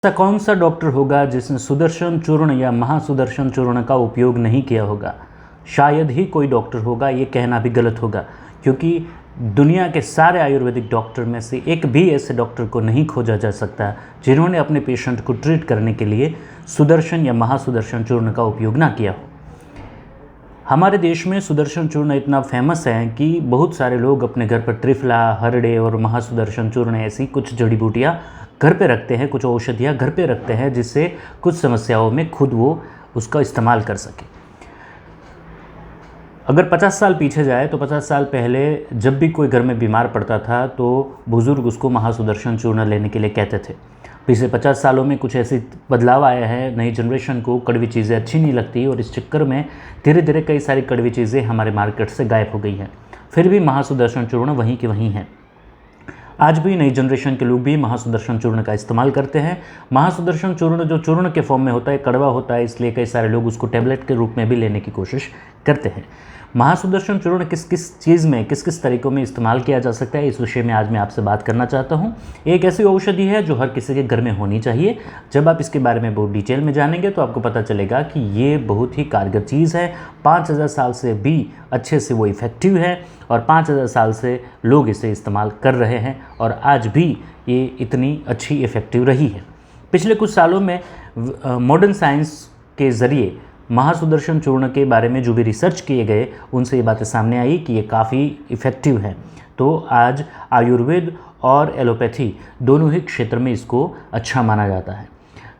ऐसा कौन सा डॉक्टर होगा जिसने सुदर्शन चूर्ण या महासुदर्शन चूर्ण का उपयोग नहीं किया होगा? शायद ही कोई डॉक्टर होगा, ये कहना भी गलत होगा, क्योंकि दुनिया के सारे आयुर्वेदिक डॉक्टर में से एक भी ऐसे डॉक्टर को नहीं खोजा जा सकता जिन्होंने अपने पेशेंट को ट्रीट करने के लिए सुदर्शन या महासुदर्शन चूर्ण का उपयोग ना किया हो। हमारे देश में सुदर्शन चूर्ण इतना फेमस है कि बहुत सारे लोग अपने घर पर त्रिफला, हरड़े और महासुदर्शन चूर्ण ऐसी कुछ जड़ी बूटियाँ घर पे रखते हैं, कुछ औषधियाँ घर पे रखते हैं, जिससे कुछ समस्याओं में खुद वो उसका इस्तेमाल कर सके। अगर 50 साल पीछे जाए तो 50 साल पहले जब भी कोई घर में बीमार पड़ता था तो बुज़ुर्ग उसको महासुदर्शन चूर्ण लेने के लिए कहते थे। पिछले 50 सालों में कुछ ऐसी बदलाव आया है, नई जनरेशन को कड़वी चीज़ें अच्छी नहीं लगती और इस चक्कर में धीरे धीरे कई सारी कड़वी चीज़ें हमारे मार्केट से गायब हो गई हैं। फिर भी महासुदर्शन चूर्ण वहीं के वहीं हैं। आज भी नई जनरेशन के लोग भी महासुदर्शन चूर्ण का इस्तेमाल करते हैं। महासुदर्शन चूर्ण जो चूर्ण के फॉर्म में होता है, कड़वा होता है, इसलिए कई सारे लोग उसको टैबलेट के रूप में भी लेने की कोशिश करते हैं। महासुदर्शन चूर्ण किस किस चीज़ में, किस किस तरीक़ों में इस्तेमाल किया जा सकता है, इस विषय में आज मैं आपसे बात करना चाहता हूँ। एक ऐसी औषधि है जो हर किसी के घर में होनी चाहिए। जब आप इसके बारे में बहुत डिटेल में जानेंगे तो आपको पता चलेगा कि ये बहुत ही कारगर चीज़ है। 5000 साल से भी अच्छे से वो इफ़ेक्टिव है और 5000 साल से लोग इसे इस्तेमाल कर रहे हैं और आज भी ये इतनी अच्छी इफ़ेक्टिव रही है। पिछले कुछ सालों में मॉडर्न साइंस के ज़रिए महासुदर्शन चूर्ण के बारे में जो भी रिसर्च किए गए उनसे ये बातें सामने आई कि ये काफ़ी इफ़ेक्टिव है। तो आज आयुर्वेद और एलोपैथी दोनों ही क्षेत्र में इसको अच्छा माना जाता है।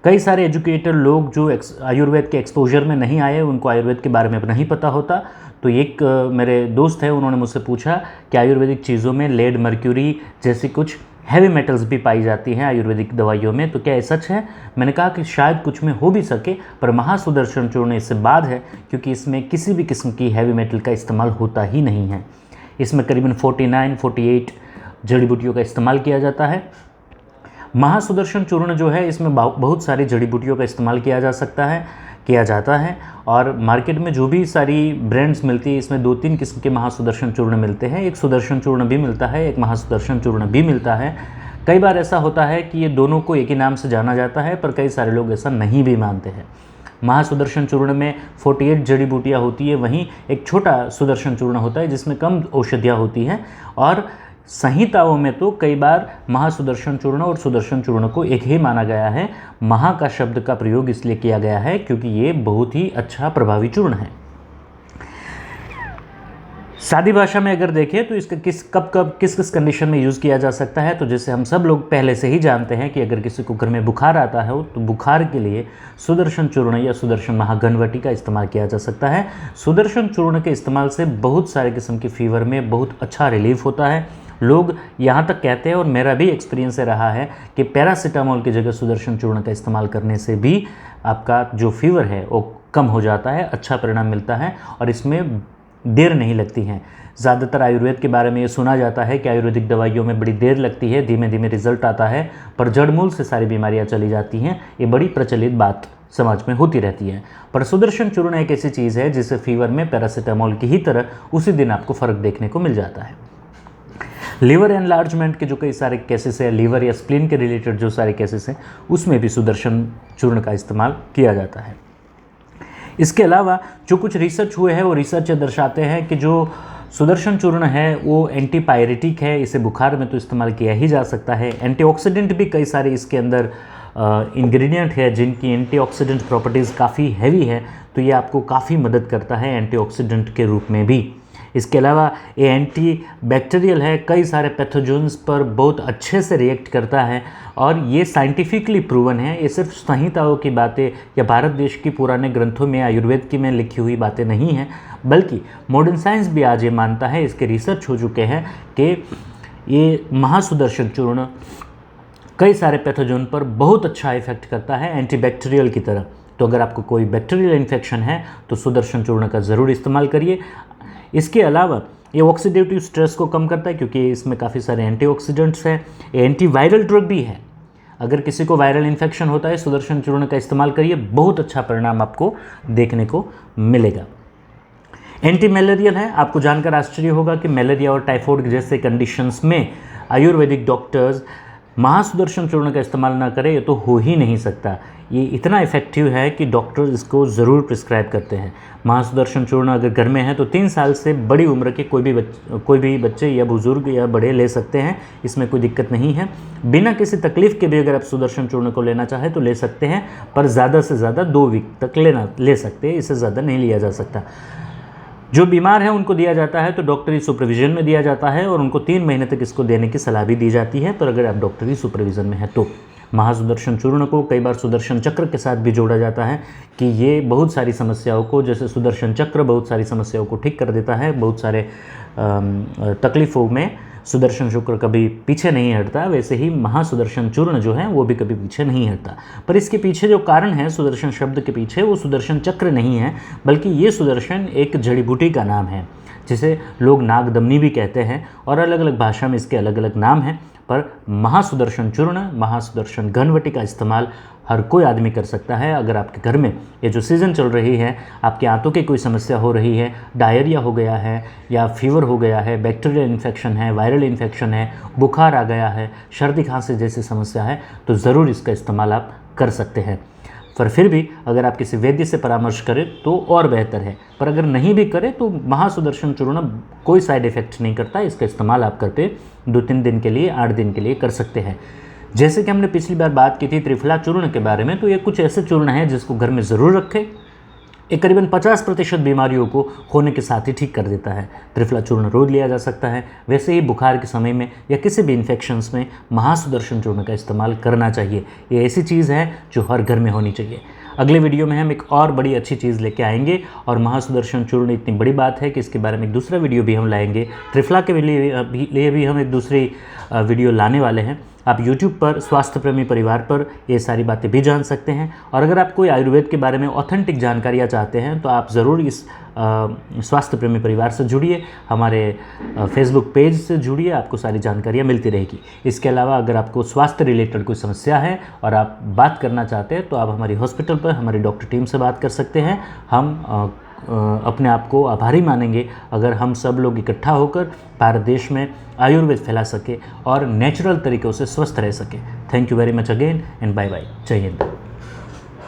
कई सारे एजुकेटेड लोग जो आयुर्वेद के एक्सपोजर में नहीं आए, उनको आयुर्वेद के बारे में नहीं पता होता। तो एक मेरे दोस्त हैं, उन्होंने मुझसे पूछा कि आयुर्वेदिक चीज़ों में लेड, मर्क्यूरी जैसी कुछ हैवी मेटल्स भी पाई जाती हैं आयुर्वेदिक दवाइयों में, तो क्या ये सच है? मैंने कहा कि शायद कुछ में हो भी सके, पर महासुदर्शन चूर्ण इससे बाद है, क्योंकि इसमें किसी भी किस्म की हैवी मेटल का इस्तेमाल होता ही नहीं है। इसमें करीबन 48 जड़ी बूटियों का इस्तेमाल किया जाता है। महासुदर्शन चूर्ण जो है, इसमें बहुत सारी जड़ी बूटियों का इस्तेमाल किया जाता है और मार्केट में जो भी सारी ब्रांड्स मिलती है, इसमें 2-3 किस्म के महासुदर्शन चूर्ण मिलते हैं। एक सुदर्शन चूर्ण भी मिलता है, एक महासुदर्शन चूर्ण भी मिलता है। कई बार ऐसा होता है कि ये दोनों को एक ही नाम से जाना जाता है, पर कई सारे लोग ऐसा नहीं भी मानते हैं। महासुदर्शन चूर्ण में 48 जड़ी बूटियाँ होती है, वहीं एक छोटा सुदर्शन चूर्ण होता है जिसमें कम औषधियाँ होती हैं। और संहिताओं में तो कई बार महासुदर्शन चूर्ण और सुदर्शन चूर्ण को एक ही माना गया है। महा का शब्द का प्रयोग इसलिए किया गया है क्योंकि ये बहुत ही अच्छा प्रभावी चूर्ण है। सादी भाषा में अगर देखें तो इसका किस किस कंडीशन में यूज़ किया जा सकता है, तो जैसे हम सब लोग पहले से ही जानते हैं कि अगर किसी को घर में बुखार आता है तो बुखार के लिए सुदर्शन चूर्ण या सुदर्शन महाघनवटी का इस्तेमाल किया जा सकता है। सुदर्शन चूर्ण के इस्तेमाल से बहुत सारे किस्म के फीवर में बहुत अच्छा रिलीफ होता है। लोग यहाँ तक कहते हैं, और मेरा भी एक्सपीरियंस रहा है, कि पैरासीटामोल की जगह सुदर्शन चूर्ण का इस्तेमाल करने से भी आपका जो फीवर है वो कम हो जाता है, अच्छा परिणाम मिलता है और इसमें देर नहीं लगती है। ज़्यादातर आयुर्वेद के बारे में ये सुना जाता है कि आयुर्वेदिक दवाइयों में बड़ी देर लगती है, धीमे धीमे रिजल्ट आता है, पर जड़मूल से सारी बीमारियाँ चली जाती हैं। ये बड़ी प्रचलित बात समाज में होती रहती है। पर सुदर्शन चूर्ण एक ऐसी चीज़ है जिससे फीवर में पैरासीटामोल की ही तरह उसी दिन आपको फ़र्क देखने को मिल जाता है। लीवर एनलार्जमेंट के जो कई सारे केसेस हैं, लीवर या स्प्लीन के रिलेटेड जो सारे केसेस हैं, उसमें भी सुदर्शन चूर्ण का इस्तेमाल किया जाता है। इसके अलावा जो कुछ रिसर्च हुए हैं वो रिसर्च दर्शाते हैं कि जो सुदर्शन चूर्ण है वो एंटीपायरेटिक है। इसे बुखार में तो इस्तेमाल किया ही जा सकता है। एंटीऑक्सीडेंट भी कई सारे इसके अंदर इंग्रेडिएंट है जिनकी एंटीऑक्सीडेंट प्रॉपर्टीज़ काफ़ी हैवी है, तो ये आपको काफ़ी मदद करता है एंटीऑक्सीडेंट के रूप में भी। इसके अलावा ये एंटी बैक्टीरियल है, कई सारे पैथोजन्स पर बहुत अच्छे से रिएक्ट करता है और ये साइंटिफिकली प्रूवन है। ये सिर्फ संहिताओं की बातें या भारत देश की पुराने ग्रंथों में, आयुर्वेद की में लिखी हुई बातें नहीं हैं, बल्कि मॉडर्न साइंस भी आज ये मानता है, इसके रिसर्च हो चुके हैं कि ये महासुदर्शन चूर्ण कई सारे पैथोजन पर बहुत अच्छा इफेक्ट करता है, एंटीबैक्टीरियल की तरह। तो अगर आपको कोई बैक्टीरियल इन्फेक्शन है तो सुदर्शन चूर्ण का ज़रूर इस्तेमाल करिए। इसके अलावा ये ऑक्सीडेटिव स्ट्रेस को कम करता है क्योंकि इसमें काफ़ी सारे एंटीऑक्सीडेंट्स हैं। ये एंटीवायरल ड्रग भी है। अगर किसी को वायरल इन्फेक्शन होता है, सुदर्शन चूर्ण का इस्तेमाल करिए, बहुत अच्छा परिणाम आपको देखने को मिलेगा। एंटी मलेरियल है। आपको जानकर आश्चर्य होगा कि मलेरिया और टाइफाइड जैसे कंडीशंस में आयुर्वेदिक डॉक्टर्स महासुदर्शन चूर्ण का इस्तेमाल ना करें, ये तो हो ही नहीं सकता। ये इतना इफ़ेक्टिव है कि डॉक्टर इसको ज़रूर प्रिस्क्राइब करते हैं। महासुदर्शन चूर्ण अगर घर में है तो 3 साल से बड़ी उम्र के कोई भी बच्चे या बुज़ुर्ग या बड़े ले सकते हैं, इसमें कोई दिक्कत नहीं है। बिना किसी तकलीफ़ के भी अगर आप सुदर्शन चूर्ण को लेना चाहें तो ले सकते हैं, पर ज़्यादा से ज़्यादा 2 वीक तक ले सकते हैं, इससे ज़्यादा नहीं लिया जा सकता। जो बीमार है उनको दिया जाता है तो डॉक्टरी सुपरविज़न में दिया जाता है और उनको 3 महीने तक इसको देने की सलाह भी दी जाती है, पर अगर आप डॉक्टरी सुपरविज़न में है तो। महासुदर्शन चूर्ण को कई बार सुदर्शन चक्र के साथ भी जोड़ा जाता है कि ये बहुत सारी समस्याओं को, जैसे सुदर्शन चक्र बहुत सारी समस्याओं को ठीक कर देता है, बहुत सारे तकलीफ़ों में सुदर्शन चक्र कभी पीछे नहीं हटता, वैसे ही महासुदर्शन चूर्ण जो है वो भी कभी पीछे नहीं हटता। पर इसके पीछे जो कारण है सुदर्शन शब्द के पीछे, वो सुदर्शन चक्र नहीं है, बल्कि ये सुदर्शन एक जड़ी बूटी का नाम है जिसे लोग नागदमनी भी कहते हैं और अलग अलग भाषा में इसके अलग अलग नाम हैं। पर महासुदर्शन चूर्ण, महासुदर्शन घनवटी का इस्तेमाल हर कोई आदमी कर सकता है। अगर आपके घर में ये जो सीज़न चल रही है, आपके आंतों की कोई समस्या हो रही है, डायरिया हो गया है या फीवर हो गया है, बैक्टीरियल इन्फेक्शन है, वायरल इन्फेक्शन है, बुखार आ गया है, सर्दी खांसी जैसी समस्या है, तो ज़रूर इसका इस्तेमाल आप कर सकते हैं। पर फिर भी अगर आप किसी वैद्य से परामर्श करें तो और बेहतर है, पर अगर नहीं भी करें तो महासुदर्शन चूर्ण कोई साइड इफ़ेक्ट नहीं करता। इसका इस्तेमाल आप करके 2-3 दिन के लिए, 8 दिन के लिए कर सकते हैं। जैसे कि हमने पिछली बार बात की थी त्रिफला चूर्ण के बारे में, तो ये कुछ ऐसे चूर्ण हैं जिसको घर में ज़रूर रखें। ये करीबन 50% बीमारियों को होने के साथ ही ठीक कर देता है। त्रिफला चूर्ण रोज़ लिया जा सकता है। वैसे ही बुखार के समय में या किसी भी इन्फेक्शंस में महासुदर्शन चूर्ण का इस्तेमाल करना चाहिए। ये ऐसी चीज़ है जो हर घर में होनी चाहिए। अगले वीडियो में हम एक और बड़ी अच्छी चीज़ लेके आएंगे और महासुदर्शन चूर्ण इतनी बड़ी बात है कि इसके बारे में एक दूसरा वीडियो भी हम लाएंगे। त्रिफला के लिए भी हम एक दूसरी वीडियो लाने वाले हैं। आप YouTube पर स्वास्थ्य प्रेमी परिवार पर ये सारी बातें भी जान सकते हैं। और अगर आप कोई आयुर्वेद के बारे में ऑथेंटिक जानकारियाँ चाहते हैं तो आप ज़रूर इस स्वास्थ्य प्रेमी परिवार से जुड़िए, हमारे फेसबुक पेज से जुड़िए, आपको सारी जानकारियाँ मिलती रहेगी। इसके अलावा अगर आपको स्वास्थ्य रिलेटेड कोई समस्या है और आप बात करना चाहते हैं तो आप हमारी हॉस्पिटल पर हमारी डॉक्टर टीम से बात कर सकते हैं। हम अपने आप को आभारी मानेंगे अगर हम सब लोग इकट्ठा होकर भारत देश में आयुर्वेद फैला सके और नेचुरल तरीक़ों से स्वस्थ रह सके। Thank you very much again and bye bye. जय हिंद।